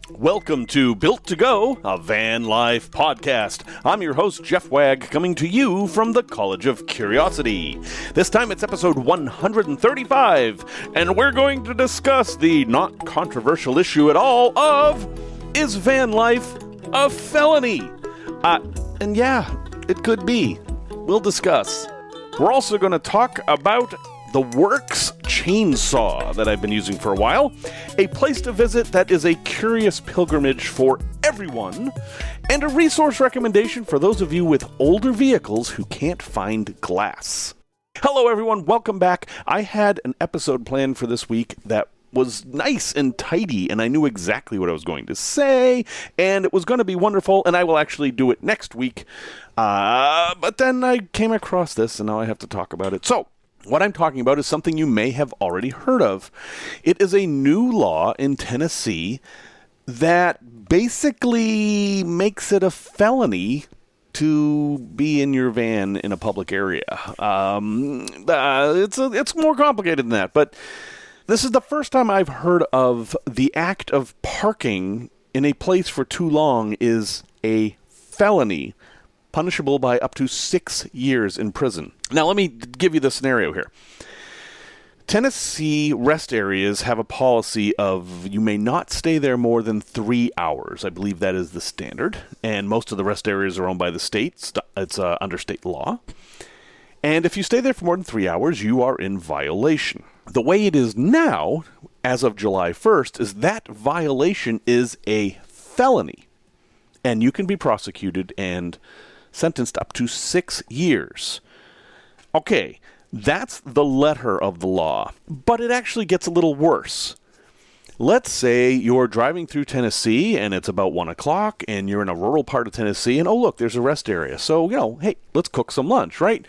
Welcome to Built to Go, a Vanlife podcast. I'm your host, Jeff Wagg, coming to you from the College of Curiosity. This time it's episode 135, and we're going to discuss the not controversial issue at all of, is van life a felony? And yeah, it could be. We'll discuss. We're also going to talk about the Worx chainsaw that I've been using for a while, a place to visit that is a curious pilgrimage for everyone, and a resource recommendation for those of you with older vehicles who can't find glass. Hello everyone, welcome back. I had an episode planned for this week that was nice and tidy, and I knew exactly what I was going to say, and it was going to be wonderful, and I will actually do it next week. But then I came across this, and now I have to talk about it. So, what I'm talking about is something you may have already heard of. It is a new law in Tennessee that basically makes it a felony to be in your van in a public area. It's more complicated than that, but this is the first time I've heard of the act of parking in a place for too long is a felony, punishable by up to 6 years in prison. Now, let me give you the scenario here. Tennessee rest areas have a policy of you may not stay there more than 3 hours. I believe that is the standard. And most of the rest areas are owned by the state. It's under state law. And if you stay there for more than 3 hours, you are in violation. The way it is now, as of July 1st, is that violation is a felony. And you can be prosecuted and sentenced up to 6 years. Okay, that's the letter of the law, but it actually gets a little worse. Let's say you're driving through Tennessee and it's about 1 o'clock and you're in a rural part of Tennessee and, oh, look, there's a rest area. So, hey, let's cook some lunch, right?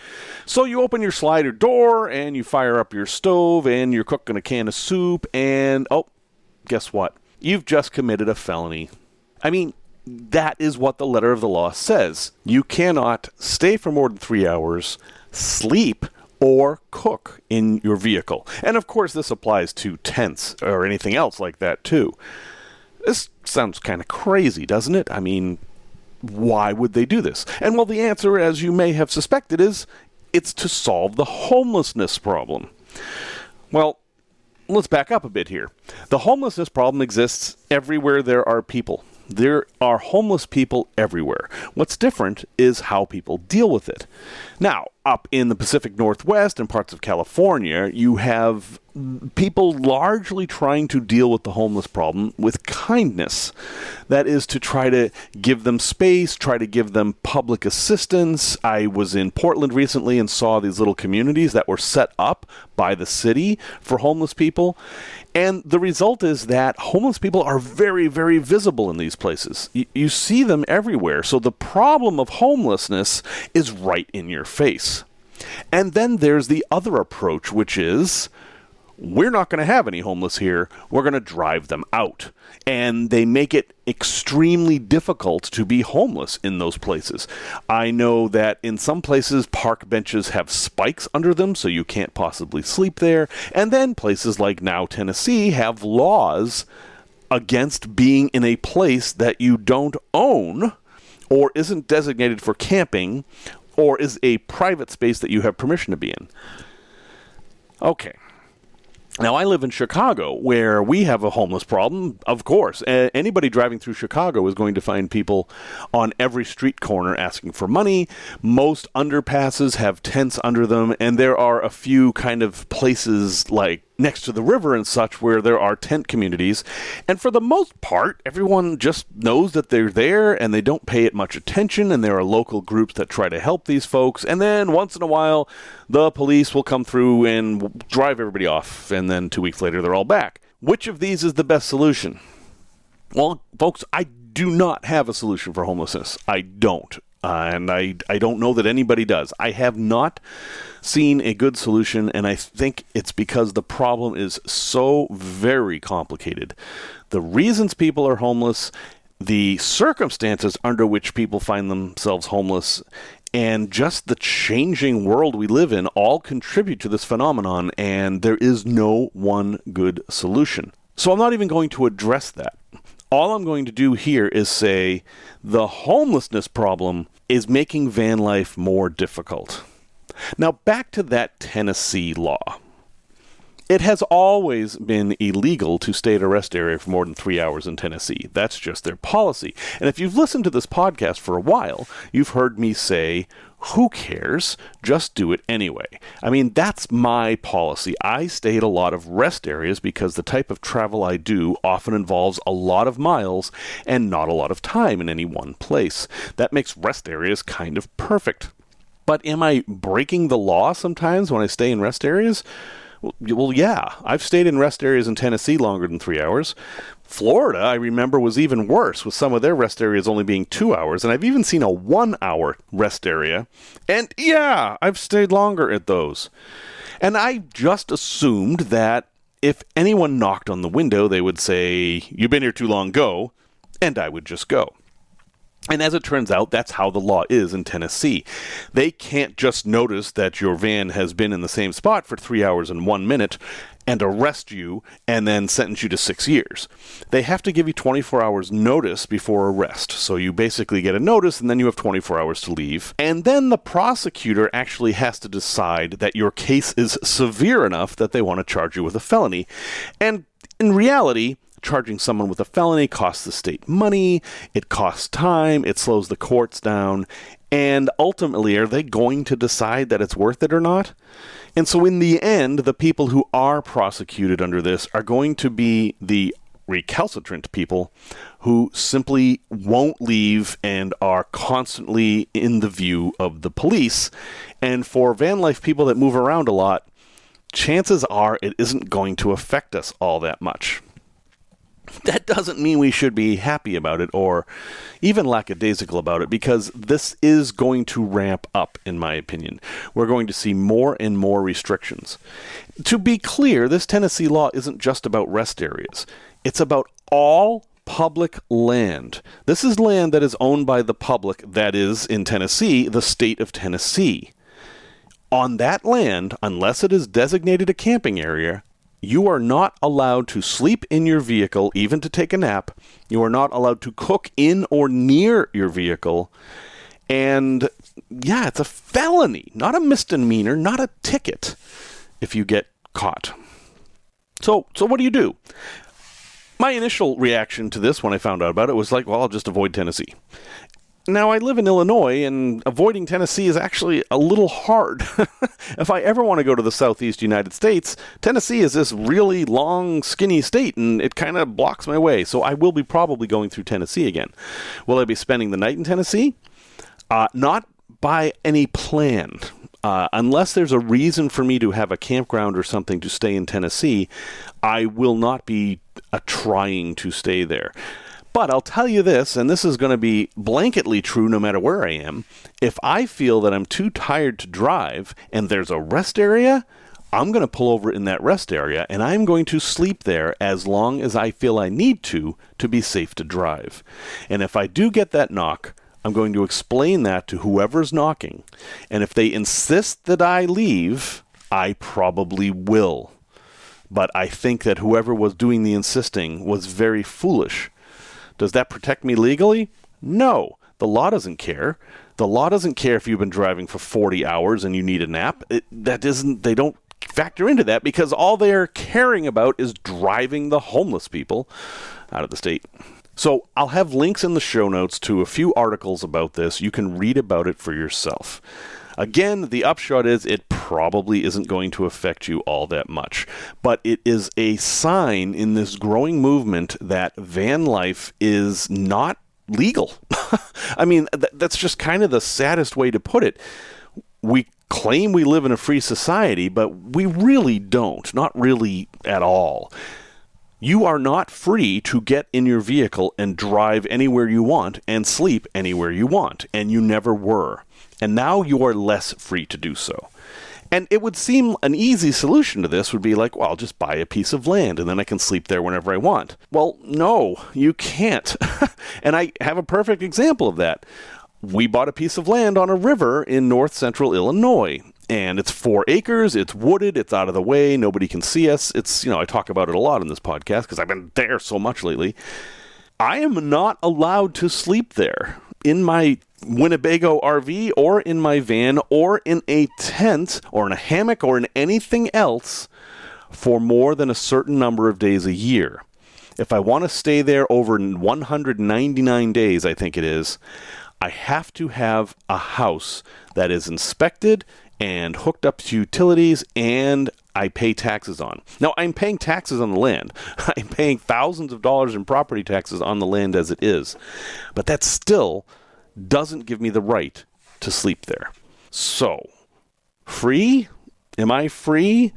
So you open your slider door and you fire up your stove and you're cooking a can of soup and, oh, guess what? You've just committed a felony. I mean, that is what the letter of the law says. You cannot stay for more than 3 hours, sleep, or cook in your vehicle. And of course, this applies to tents or anything else like that too. This sounds kind of crazy, doesn't it? I mean, why would they do this? And well, the answer, as you may have suspected, is it's to solve the homelessness problem. Well, let's back up a bit here. The homelessness problem exists everywhere there are people. There are homeless people everywhere. What's different is how people deal with it. Now, up in the Pacific Northwest and parts of California, you have people largely trying to deal with the homeless problem with kindness. That is to try to give them space, try to give them public assistance. I was in Portland recently and saw these little communities that were set up by the city for homeless people. And the result is that homeless people are very, very visible in these places. You see them everywhere. So the problem of homelessness is right in your face. And then there's the other approach, which is, we're not going to have any homeless here. We're going to drive them out. And they make it extremely difficult to be homeless in those places. I know that in some places, park benches have spikes under them, so you can't possibly sleep there. And then places like now Tennessee have laws against being in a place that you don't own or isn't designated for camping or is a private space that you have permission to be in. Okay. Now, I live in Chicago, where we have a homeless problem, of course. Anybody driving through Chicago is going to find people on every street corner asking for money. Most underpasses have tents under them, and there are a few kind of places like next to the river and such where there are tent communities. And for the most part, everyone just knows that they're there and they don't pay it much attention, and there are local groups that try to help these folks. And then once in a while, the police will come through and drive everybody off, and then 2 weeks later, they're all back. Which of these is the best solution? Well, folks, I do not have a solution for homelessness. I don't. And I don't know that anybody does. I have not seen a good solution, and I think it's because the problem is so very complicated. The reasons people are homeless, the circumstances under which people find themselves homeless, and just the changing world we live in all contribute to this phenomenon, and there is no one good solution. So I'm not even going to address that. All I'm going to do here is say the homelessness problem is making van life more difficult. Now, back to that Tennessee law. It has always been illegal to stay at a rest area for more than 3 hours in Tennessee. That's just their policy. And if you've listened to this podcast for a while, you've heard me say, who cares? Just do it anyway. I mean, that's my policy. I stay at a lot of rest areas because the type of travel I do often involves a lot of miles and not a lot of time in any one place. That makes rest areas kind of perfect. But am I breaking the law sometimes when I stay in rest areas? Well, yeah. I've stayed in rest areas in Tennessee longer than 3 hours. Florida, I remember, was even worse, with some of their rest areas only being 2 hours. And I've even seen a 1 hour rest area. And yeah, I've stayed longer at those. And I just assumed that if anyone knocked on the window, they would say, "You've been here too long, go." And I would just go. And as it turns out, that's how the law is in Tennessee. They can't just notice that your van has been in the same spot for 3 hours and 1 minute and arrest you and then sentence you to 6 years. They have to give you 24 hours notice before arrest. So you basically get a notice and then you have 24 hours to leave. And then the prosecutor actually has to decide that your case is severe enough that they want to charge you with a felony. And in reality, charging someone with a felony costs the state money, it costs time, it slows the courts down, and ultimately, are they going to decide that it's worth it or not? And so in the end, the people who are prosecuted under this are going to be the recalcitrant people who simply won't leave and are constantly in the view of the police. And for van life people that move around a lot, chances are it isn't going to affect us all that much. That doesn't mean we should be happy about it or even lackadaisical about it, because this is going to ramp up, in my opinion. We're going to see more and more restrictions. To be clear, this Tennessee law isn't just about rest areas. It's about all public land. This is land that is owned by the public, that is, in Tennessee, the state of Tennessee. On that land, unless it is designated a camping area, you are not allowed to sleep in your vehicle, even to take a nap. You are not allowed to cook in or near your vehicle. And yeah, it's a felony, not a misdemeanor, not a ticket if you get caught. So what do? My initial reaction to this when I found out about it was like, well, I'll just avoid Tennessee. Now, I live in Illinois, and avoiding Tennessee is actually a little hard. If I ever want to go to the southeast United States, Tennessee is this really long, skinny state, and it kind of blocks my way. So I will be probably going through Tennessee again. Will I be spending the night in Tennessee? Not by any plan. Unless there's a reason for me to have a campground or something to stay in Tennessee, I will not be trying to stay there. But I'll tell you this, and this is going to be blanketly true no matter where I am. If I feel that I'm too tired to drive and there's a rest area, I'm going to pull over in that rest area and I'm going to sleep there as long as I feel I need to be safe to drive. And if I do get that knock, I'm going to explain that to whoever's knocking. And if they insist that I leave, I probably will. But I think that whoever was doing the insisting was very foolish. Does that protect me legally? No. The law doesn't care. The law doesn't care if you've been driving for 40 hours and you need a nap. They don't factor into that, because all they're caring about is driving the homeless people out of the state. So I'll have links in the show notes to a few articles about this. You can read about it for yourself. Again, the upshot is it probably isn't going to affect you all that much, but it is a sign in this growing movement that van life is not legal. I mean, that's just kind of the saddest way to put it. We claim we live in a free society, but we really don't, not really at all. You are not free to get in your vehicle and drive anywhere you want and sleep anywhere you want, and you never were. And now you are less free to do so. And it would seem an easy solution to this would be like, well, I'll just buy a piece of land and then I can sleep there whenever I want. Well, no, you can't. And I have a perfect example of that. We bought a piece of land on a river in north central Illinois. And it's 4 acres, it's wooded, it's out of the way, nobody can see us. I talk about it a lot in this podcast because I've been there so much lately. I am not allowed to sleep there in my Winnebago RV or in my van or in a tent or in a hammock or in anything else for more than a certain number of days a year. If I want to stay there over 199 days, I think it is, I have to have a house that is inspected and hooked up to utilities and I pay taxes on. Now, I'm paying taxes on the land. I'm paying thousands of dollars in property taxes on the land as it is. But that still doesn't give me the right to sleep there. So, free? Am I free?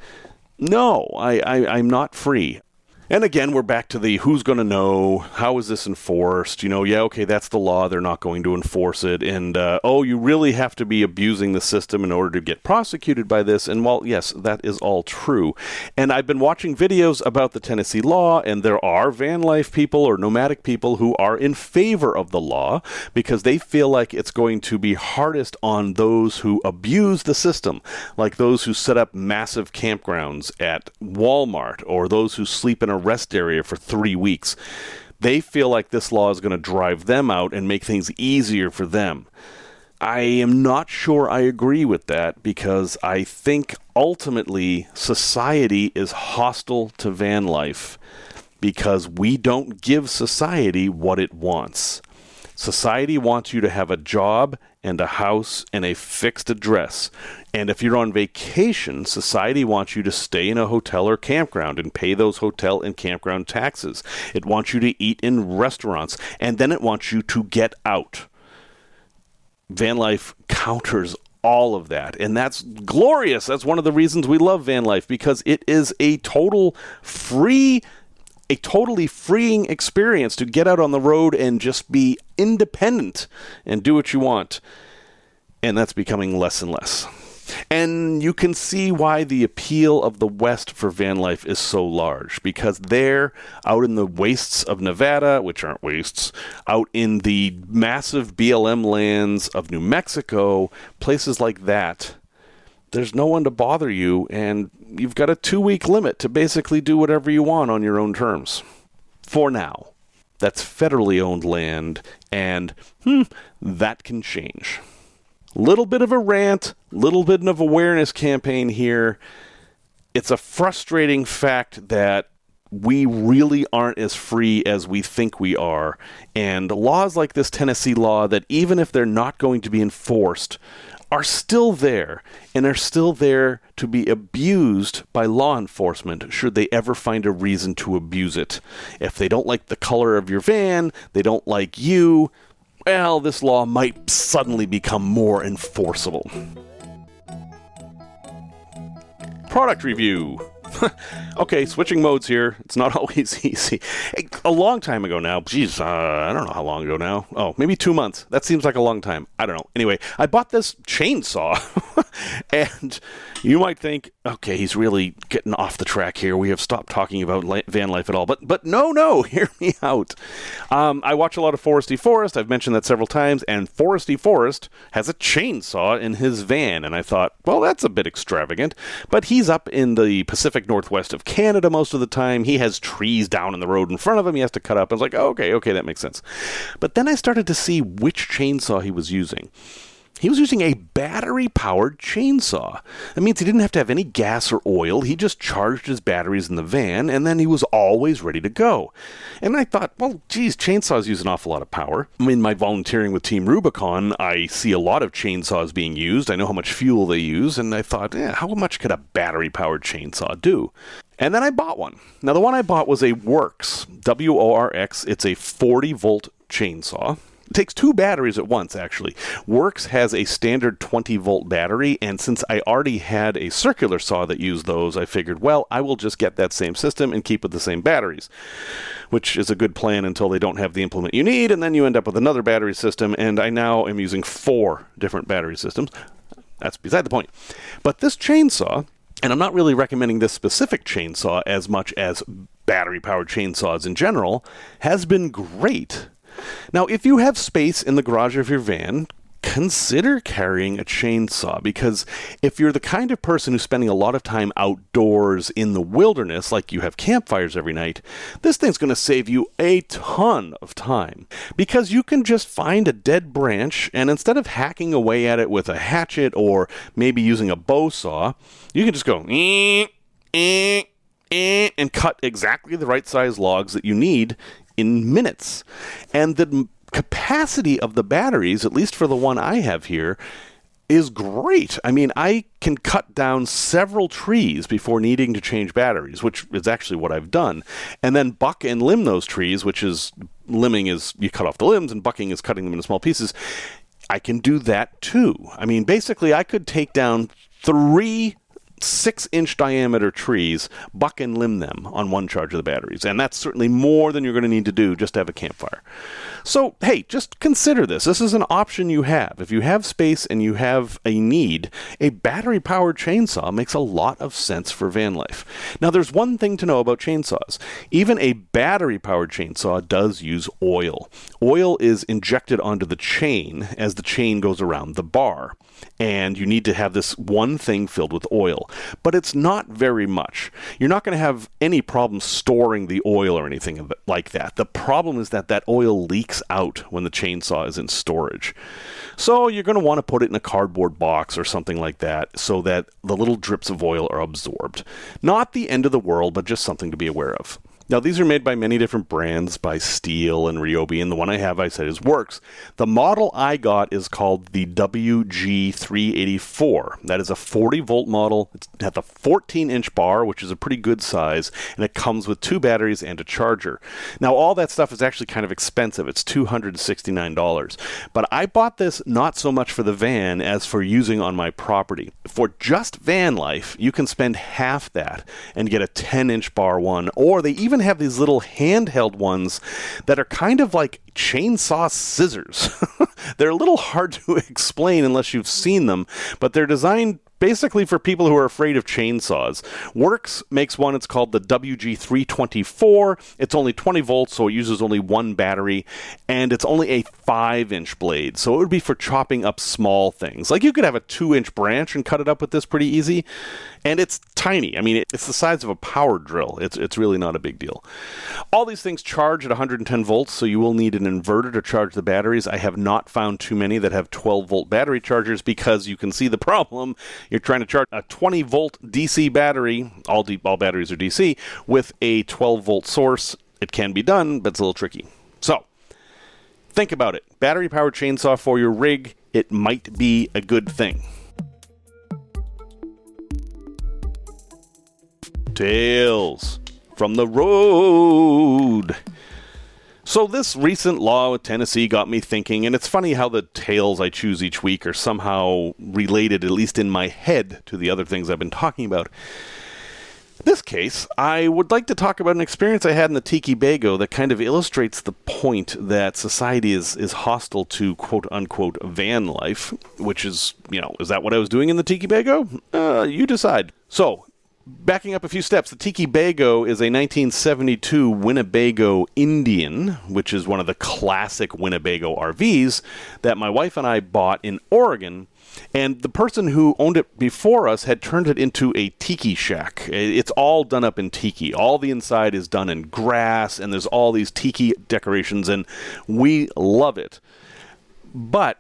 No, I'm not free. And again, we're back to the who's going to know, how is this enforced? Yeah, okay, that's the law, they're not going to enforce it. And, you really have to be abusing the system in order to get prosecuted by this. And while, yes, that is all true. And I've been watching videos about the Tennessee law, and there are van life people or nomadic people who are in favor of the law because they feel like it's going to be hardest on those who abuse the system, like those who set up massive campgrounds at Walmart or those who sleep in a rest area for 3 weeks. They feel like this law is going to drive them out and make things easier for them. I am not sure I agree with that because I think ultimately society is hostile to van life because we don't give society what it wants. Society wants you to have a job and a house and a fixed address. And if you're on vacation, society wants you to stay in a hotel or campground and pay those hotel and campground taxes. It wants you to eat in restaurants, and then it wants you to get out. Van life counters all of that, and that's glorious. That's one of the reasons we love van life, because it is a totally freeing experience to get out on the road and just be independent and do what you want. And that's becoming less and less. And you can see why the appeal of the West for van life is so large, because there, out in the wastes of Nevada, which aren't wastes, out in the massive BLM lands of New Mexico, places like that, there's no one to bother you, and you've got a 2-week limit to basically do whatever you want on your own terms. For now. That's federally owned land, and that can change. Little bit of a rant, little bit of awareness campaign here. It's a frustrating fact that we really aren't as free as we think we are. And laws like this Tennessee law that even if they're not going to be enforced, are still there, and are still there to be abused by law enforcement should they ever find a reason to abuse it. If they don't like the color of your van, they don't like you, well, this law might suddenly become more enforceable. Product review. Okay, switching modes here. It's not always easy. A long time ago now. Geez, I don't know how long ago now. Oh, maybe 2 months. That seems like a long time. I don't know. Anyway, I bought this chainsaw. And you might think, okay, he's really getting off the track here. We have stopped talking about van life at all. But no, hear me out. I watch a lot of Foresty Forest. I've mentioned that several times. And Foresty Forest has a chainsaw in his van. And I thought, well, that's a bit extravagant. But he's up in the Pacific Northwest of Canada most of the time. He has trees down in the road in front of him he has to cut up. I was like, okay, that makes sense. But then I started to see which chainsaw he was using. He was using a battery-powered chainsaw. That means he didn't have to have any gas or oil. He just charged his batteries in the van, and then he was always ready to go. And I thought, well, geez, chainsaws use an awful lot of power. In my volunteering with Team Rubicon, I see a lot of chainsaws being used. I know how much fuel they use, and I thought, how much could a battery-powered chainsaw do? And then I bought one. Now, the one I bought was a Worx, W-O-R-X. It's a 40-volt chainsaw. It takes 2 batteries at once, actually. Worx has a standard 20-volt battery, and since I already had a circular saw that used those, I figured, well, I will just get that same system and keep with the same batteries, which is a good plan until they don't have the implement you need, and then you end up with another battery system, and I now am using 4 different battery systems. That's beside the point. But this chainsaw, and I'm not really recommending this specific chainsaw as much as battery-powered chainsaws in general, has been great. Now, if you have space in the garage of your van, consider carrying a chainsaw, because if you're the kind of person who's spending a lot of time outdoors in the wilderness, like you have campfires every night, this thing's going to save you a ton of time, because you can just find a dead branch, and instead of hacking away at it with a hatchet or maybe using a bow saw, you can just go and cut exactly the right size logs that you need in minutes. And the capacity of the batteries, at least for the one I have here, is great. I mean, I can cut down several trees before needing to change batteries, which is actually what I've done. And then buck and limb those trees, which is, limbing is you cut off the limbs and bucking is cutting them into small pieces. I can do that too. I mean, basically I could take down 3 6-inch diameter trees, buck and limb them on one charge of the batteries. And that's certainly more than you're going to need to do just to have a campfire. So, hey, just consider this. This is an option you have. If you have space and you have a need, a battery-powered chainsaw makes a lot of sense for van life. Now, there's one thing to know about chainsaws. Even a battery-powered chainsaw does use oil. Oil is injected onto the chain as the chain goes around the bar. And you need to have this one thing filled with oil. But it's not very much. You're not going to have any problem storing the oil or anything like that. The problem is that oil leaks out when the chainsaw is in storage. So you're going to want to put it in a cardboard box or something like that so that the little drips of oil are absorbed. Not the end of the world, but just something to be aware of. Now, these are made by many different brands, by Steel and Ryobi, and the one I have, I said, is Worx. The model I got is called the WG384. That is a 40-volt model. It's at the 14-inch bar, which is a pretty good size, and it comes with 2 batteries and a charger. Now, all that stuff is actually kind of expensive. It's $269. But I bought this not so much for the van as for using on my property. For just van life, you can spend half that and get a 10-inch bar one, or they even have these little handheld ones that are kind of like chainsaw scissors. They're a little hard to explain unless you've seen them, but they're designed basically for people who are afraid of chainsaws. Worx makes one, it's called the WG324. It's only 20 volts, so it uses only one battery, and it's only a 5-inch blade, so it would be for chopping up small things. Like you could have a 2-inch branch and cut it up with this pretty easy, and it's tiny. I mean, it's the size of a power drill. It's really not a big deal. All these things charge at 110 volts, so you will need an inverter to charge the batteries. I have not found too many that have 12-volt battery chargers because you can see the problem. You're trying to charge a 20-volt DC battery, all batteries are DC, with a 12-volt source. It can be done, but it's a little tricky. So, think about it. Battery-powered chainsaw for your rig, it might be a good thing. Tales from the road. So this recent law with Tennessee got me thinking, and it's funny how the tales I choose each week are somehow related, at least in my head, to the other things I've been talking about. In this case, I would like to talk about an experience I had in the Tiki Bago that kind of illustrates the point that society is hostile to quote-unquote van life, which is, is that what I was doing in the Tiki Bago? You decide. So, backing up a few steps, the Tiki Bago is a 1972 Winnebago Indian, which is one of the classic Winnebago RVs that my wife and I bought in Oregon. And the person who owned it before us had turned it into a tiki shack. It's all done up in tiki. All the inside is done in grass, and there's all these tiki decorations, and we love it. But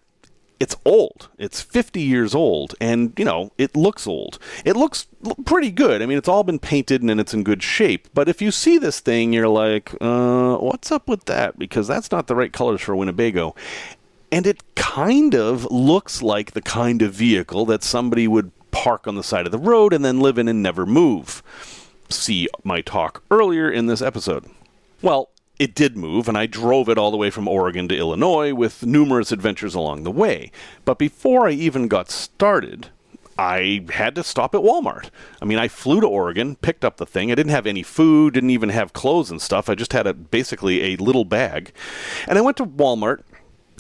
it's old. It's 50 years old, and, it looks old. It looks pretty good. I mean, it's all been painted, and it's in good shape. But if you see this thing, you're like, what's up with that? Because that's not the right colors for a Winnebago. And it kind of looks like the kind of vehicle that somebody would park on the side of the road and then live in and never move. See my talk earlier in this episode. Well, it did move, and I drove it all the way from Oregon to Illinois with numerous adventures along the way. But before I even got started, I had to stop at Walmart. I mean, I flew to Oregon, picked up the thing. I didn't have any food, didn't even have clothes and stuff. I just had basically a little bag. And I went to Walmart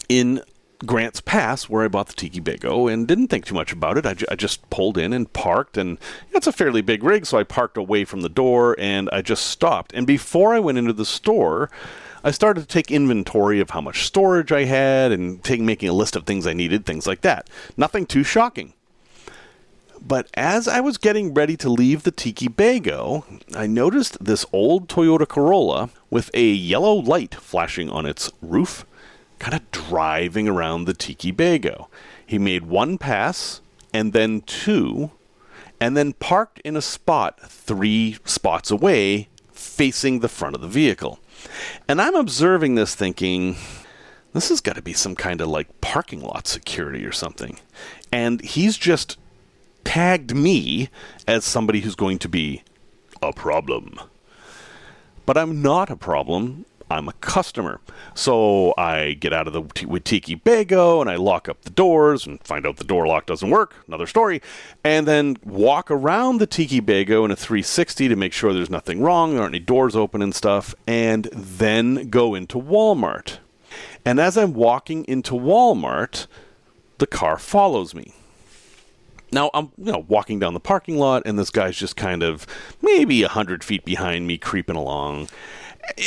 in Grants Pass, where I bought the Tiki Bago, and didn't think too much about it. I just pulled in and parked, and it's a fairly big rig, so I parked away from the door, and I just stopped. And before I went into the store, I started to take inventory of how much storage I had and making a list of things I needed, things like that. Nothing too shocking. But as I was getting ready to leave the Tiki Bago, I noticed this old Toyota Corolla with a yellow light flashing on its roof, kind of driving around the Tiki Bago. He made one pass, and then two, and then parked in a spot 3 spots away, facing the front of the vehicle. And I'm observing this thinking, this has got to be some kind of like parking lot security or something. And he's just tagged me as somebody who's going to be a problem. But I'm not a problem. I'm a customer. So I get out of the Tiki Bago and I lock up the doors and find out the door lock doesn't work. Another story. And then walk around the Tiki Bago in a 360 to make sure there's nothing wrong, there aren't any doors open and stuff, and then go into Walmart. And as I'm walking into Walmart, the car follows me. Now, I'm walking down the parking lot, and this guy's just kind of maybe 100 feet behind me, creeping along.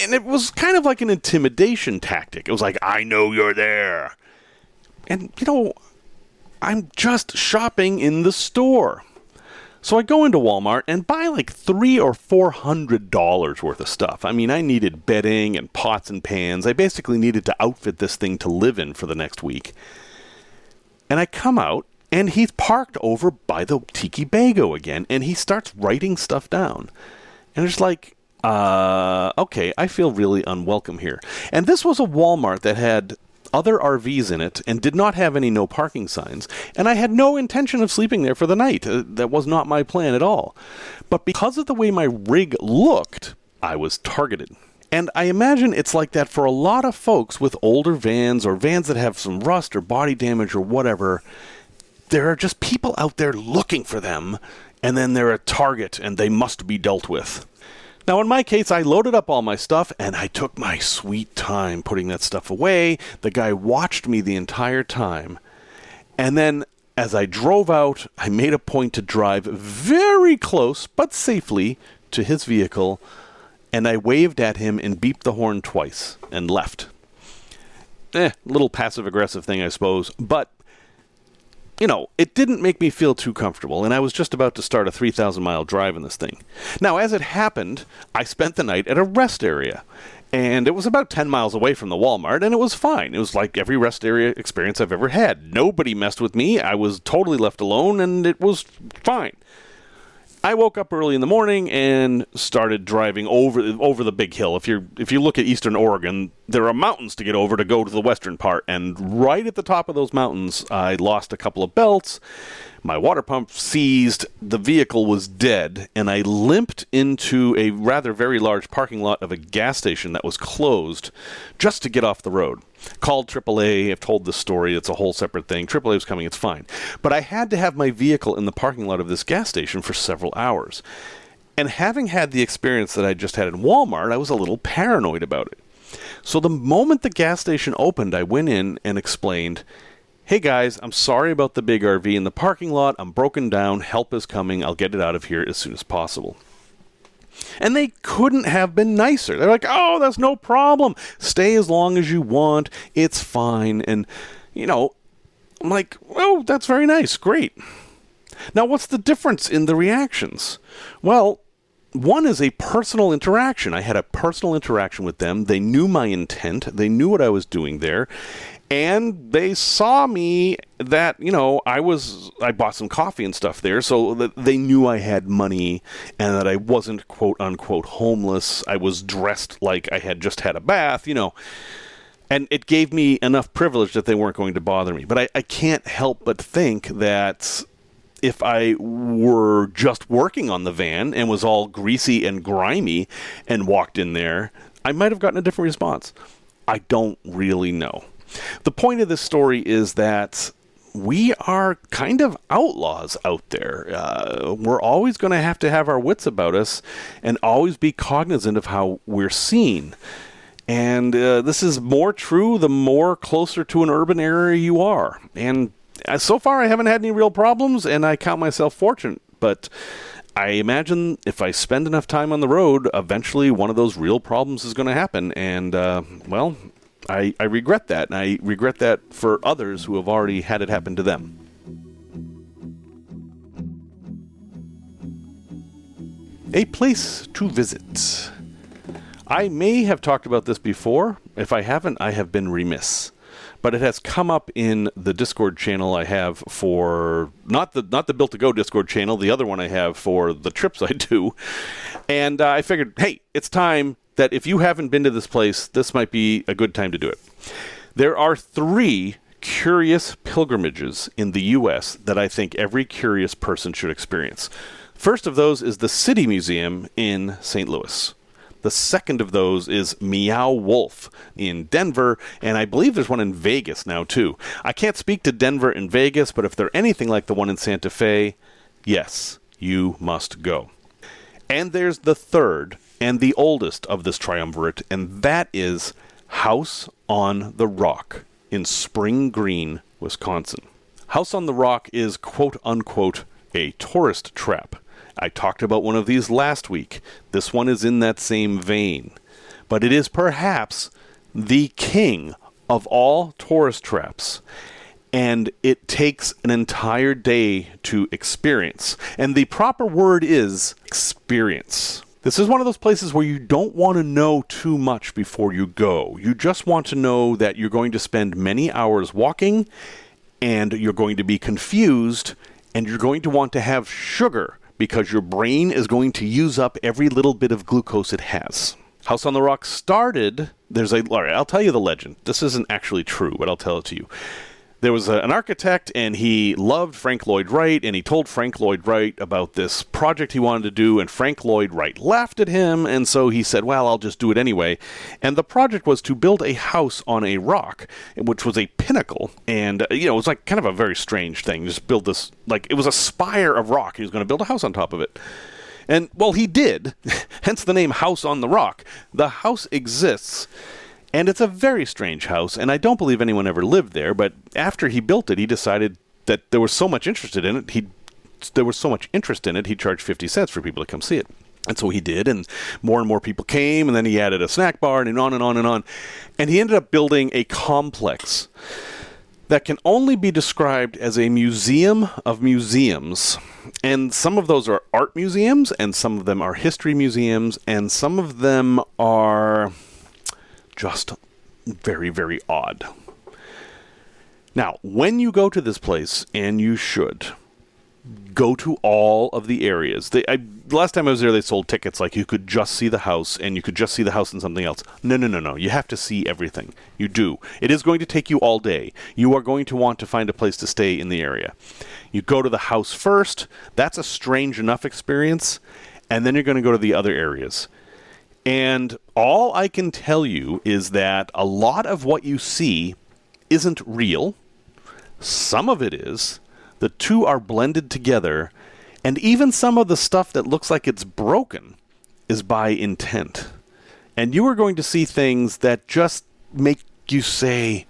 And it was kind of like an intimidation tactic. It was like, I know you're there. And, I'm just shopping in the store. So I go into Walmart and buy like $300 or $400 worth of stuff. I mean, I needed bedding and pots and pans. I basically needed to outfit this thing to live in for the next week. And I come out, and he's parked over by the Tiki Bago again, and he starts writing stuff down. And it's like, okay, I feel really unwelcome here. And this was a Walmart that had other RVs in it and did not have any no parking signs. And I had no intention of sleeping there for the night. That was not my plan at all. But because of the way my rig looked, I was targeted. And I imagine it's like that for a lot of folks with older vans or vans that have some rust or body damage or whatever. There are just people out there looking for them, and then they're a target, and they must be dealt with. Now, in my case, I loaded up all my stuff, and I took my sweet time putting that stuff away. The guy watched me the entire time. And then, as I drove out, I made a point to drive very close, but safely, to his vehicle, and I waved at him and beeped the horn twice, and left. Little passive-aggressive thing, I suppose, but it didn't make me feel too comfortable, and I was just about to start a 3,000-mile drive in this thing. Now, as it happened, I spent the night at a rest area, and it was about 10 miles away from the Walmart, and it was fine. It was like every rest area experience I've ever had. Nobody messed with me. I was totally left alone, and it was fine. I woke up early in the morning and started driving over the big hill. If you look at eastern Oregon, there are mountains to get over to go to the western part. And right at the top of those mountains, I lost a couple of belts. My water pump seized. The vehicle was dead. And I limped into a rather very large parking lot of a gas station that was closed just to get off the road. Called AAA. I've told this story. It's a whole separate thing. AAA was coming. It's fine. But I had to have my vehicle in the parking lot of this gas station for several hours. And having had the experience that I just had in Walmart, I was a little paranoid about it. So the moment the gas station opened, I went in and explained, hey guys, I'm sorry about the big RV in the parking lot. I'm broken down. Help is coming. I'll get it out of here as soon as possible. And they couldn't have been nicer. They're like, oh, that's no problem. Stay as long as you want. It's fine. And, I'm like, oh, that's very nice. Great. Now, what's the difference in the reactions? Well, one is a personal interaction. I had a personal interaction with them. They knew my intent. They knew what I was doing there. And they saw me that, I bought some coffee and stuff there, so that they knew I had money and that I wasn't quote-unquote homeless. I was dressed like I had just had a bath, And it gave me enough privilege that they weren't going to bother me. But I can't help but think that if I were just working on the van and was all greasy and grimy and walked in there, I might have gotten a different response. I don't really know. The point of this story is that we are kind of outlaws out there. We're always going to have our wits about us and always be cognizant of how we're seen. And this is more true the more closer to an urban area you are. And so far I haven't had any real problems, and I count myself fortunate. But I imagine if I spend enough time on the road, eventually one of those real problems is going to happen. And, well, I regret that. And I regret that for others who have already had it happen to them. A place to visit. I may have talked about this before. If I haven't, I have been remiss. But it has come up in the Discord channel I have for, not the Built to Go Discord channel, the other one I have for the trips I do. And I figured, hey, it's time that if you haven't been to this place, this might be a good time to do it. There are 3 curious pilgrimages in the U.S. that I think every curious person should experience. First of those is the City Museum in St. Louis. The second of those is Meow Wolf in Denver, and I believe there's one in Vegas now, too. I can't speak to Denver and Vegas, but if they're anything like the one in Santa Fe, yes, you must go. And there's the third and the oldest of this triumvirate, and that is House on the Rock in Spring Green, Wisconsin. House on the Rock is quote-unquote a tourist trap. I talked about one of these last week. This one is in that same vein. But it is perhaps the king of all tourist traps. And it takes an entire day to experience. And the proper word is experience. This is one of those places where you don't want to know too much before you go. You just want to know that you're going to spend many hours walking, and you're going to be confused, and you're going to want to have sugar, because your brain is going to use up every little bit of glucose it has. House on the Rock started, all right, I'll tell you the legend. This isn't actually true, but I'll tell it to you. There was an architect, and he loved Frank Lloyd Wright, and he told Frank Lloyd Wright about this project he wanted to do, and Frank Lloyd Wright laughed at him, and so he said, well, I'll just do it anyway. And the project was to build a house on a rock, which was a pinnacle, and, it was like kind of a very strange thing. Just build this, like, it was a spire of rock. He was going to build a house on top of it. And, well, he did, hence the name House on the Rock. The house exists. And it's a very strange house, and I don't believe anyone ever lived there, but after he built it, he decided that there was so much interest in it, he charged 50 cents for people to come see it. And so he did, and more people came, and then he added a snack bar, and on and on and on. And he ended up building a complex that can only be described as a museum of museums. And some of those are art museums, and some of them are history museums, and some of them are just very, very odd. Now, when you go to this place, and you should, go to all of the areas. The last time I was there, they sold tickets like you could just see the house, and you could just see the house and something else. No. You have to see everything. You do. It is going to take you all day. You are going to want to find a place to stay in the area. You go to the house first. That's a strange enough experience. And then you're going to go to the other areas. And all I can tell you is that a lot of what you see isn't real. Some of it is. The two are blended together. And even some of the stuff that looks like it's broken is by intent. And you are going to see things that just make you say,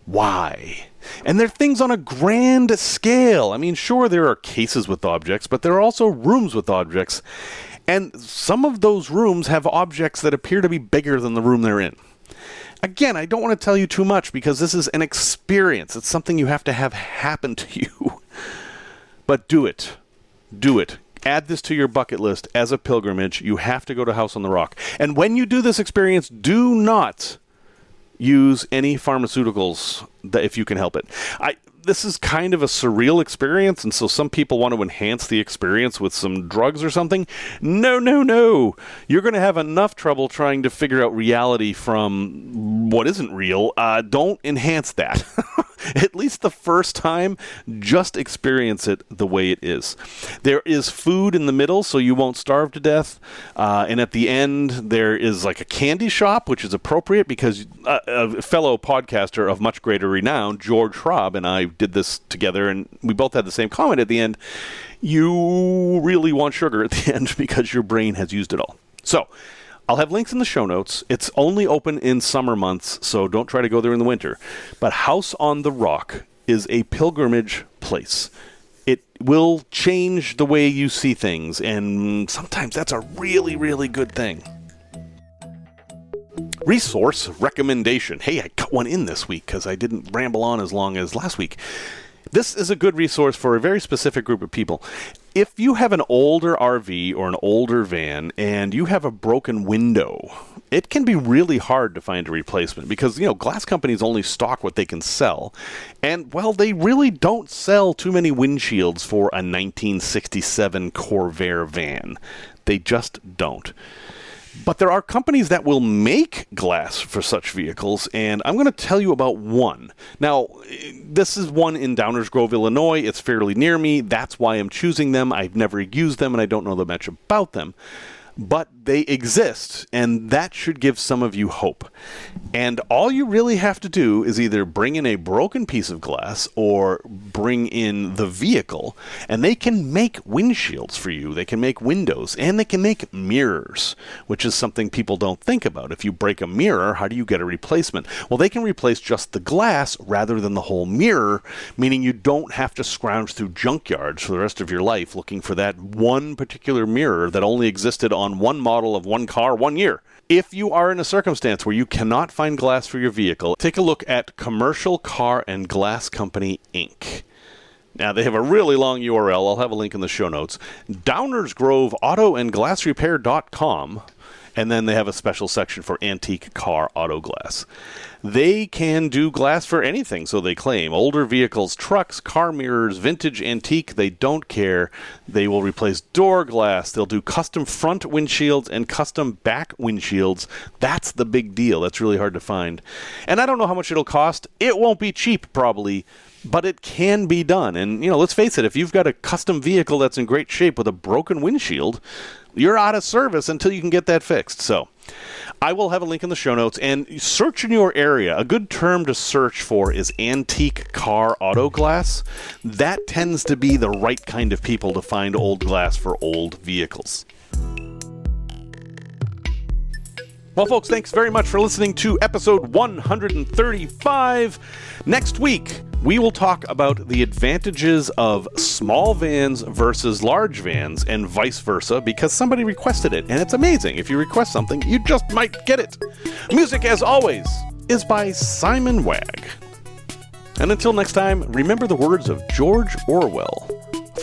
why? And they're things on a grand scale. I mean, sure, there are cases with objects, but there are also rooms with objects. And some of those rooms have objects that appear to be bigger than the room they're in. Again, I don't want to tell you too much because this is an experience. It's something you have to have happen to you. But do it. Do it. Add this to your bucket list as a pilgrimage. You have to go to House on the Rock. And when you do this experience, do not use any pharmaceuticals if you can help it. This is kind of a surreal experience, and so some people want to enhance the experience with some drugs or something. No. You're going to have enough trouble trying to figure out reality from what isn't real. Don't enhance that. At least the first time, just experience it the way it is. There is food in the middle, so you won't starve to death. And at the end, there is like a candy shop, which is appropriate because a fellow podcaster of much greater renown, George Schraub, and I did this together, and we both had the same comment at the end. You really want sugar at the end because your brain has used it all. So, I'll have links in the show notes. It's only open in summer months, so don't try to go there in the winter. But House on the Rock is a pilgrimage place. It will change the way you see things, and sometimes that's a really, really good thing. Resource recommendation. Hey, I got one in this week because I didn't ramble on as long as last week. This is a good resource for a very specific group of people. If you have an older RV or an older van and you have a broken window, it can be really hard to find a replacement because, glass companies only stock what they can sell. And, well, they really don't sell too many windshields for a 1967 Corvair van. They just don't. But there are companies that will make glass for such vehicles, and I'm going to tell you about one. Now, this is one in Downers Grove, Illinois. It's fairly near me. That's why I'm choosing them. I've never used them, and I don't know that much about them. But they exist, and that should give some of you hope. And all you really have to do is either bring in a broken piece of glass or bring in the vehicle, and they can make windshields for you. They can make windows, and they can make mirrors, which is something people don't think about. If you break a mirror, how do you get a replacement? Well, they can replace just the glass rather than the whole mirror, meaning you don't have to scrounge through junkyards for the rest of your life looking for that one particular mirror that only existed on one model of one car 1 year. If you are in a circumstance where you cannot find glass for your vehicle, take a look at Commercial Car and Glass Company, Inc. Now, they have a really long URL. I'll have a link in the show notes. Downers Grove Auto and Glass Repair.com. And then they have a special section for antique car auto glass. They can do glass for anything, so they claim. Older vehicles, trucks, car mirrors, vintage, antique, they don't care. They will replace door glass. They'll do custom front windshields and custom back windshields. That's the big deal. That's really hard to find. And I don't know how much it'll cost. It won't be cheap, probably. But it can be done. And, let's face it, if you've got a custom vehicle that's in great shape with a broken windshield, you're out of service until you can get that fixed. So I will have a link in the show notes. And search in your area. A good term to search for is antique car auto glass. That tends to be the right kind of people to find old glass for old vehicles. Well, folks, thanks very much for listening to episode 135. Next week, we will talk about the advantages of small vans versus large vans and vice versa because somebody requested it, and it's amazing. If you request something, you just might get it. Music, as always, is by Simon Wagg. And until next time, remember the words of George Orwell.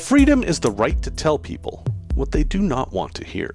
Freedom is the right to tell people what they do not want to hear.